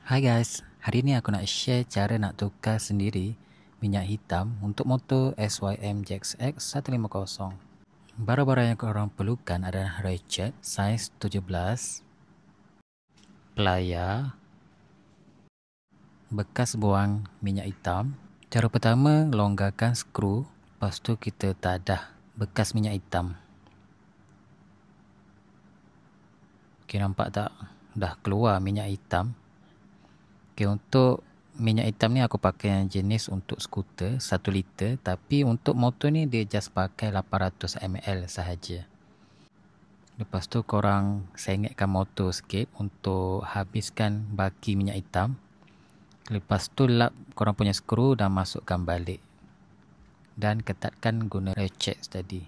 Hai guys, hari ni aku nak share cara nak tukar sendiri minyak hitam untuk motor SYM JX 150. Barang-barang yang korang perlukan adalah ratchet saiz 17, pelayar, bekas buang minyak hitam. Cara pertama, longgarkan skru, lepas tu kita tadah bekas minyak hitam. Okay, nampak tak? Dah keluar minyak hitam. Okay, untuk minyak hitam ni aku pakai yang jenis untuk skuter 1 liter, tapi untuk motor ni dia just pakai 800 ml sahaja. Lepas tu korang sengitkan motor sikit untuk habiskan baki minyak hitam. Lepas tu lap korang punya skru dan masukkan balik. Dan ketatkan guna ratchet tadi.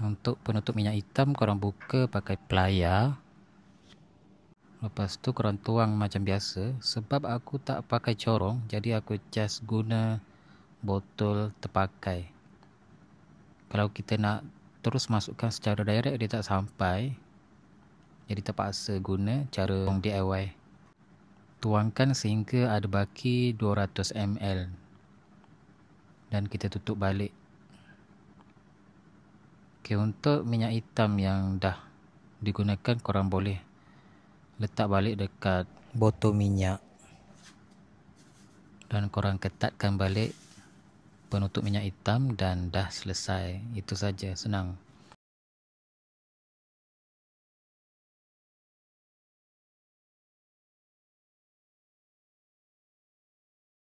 Untuk penutup minyak hitam korang buka pakai pelayar. Lepas tu korang tuang macam biasa. Sebab aku tak pakai corong, jadi aku just guna botol terpakai. Kalau kita nak terus masukkan secara direct, dia tak sampai. Jadi terpaksa guna cara DIY. Tuangkan sehingga ada baki 200 ml. Dan kita tutup balik. Okay, untuk minyak hitam yang dah digunakan, korang boleh letak balik dekat botol minyak. Dan korang ketatkan balik penutup minyak hitam dan dah selesai. Itu saja, senang.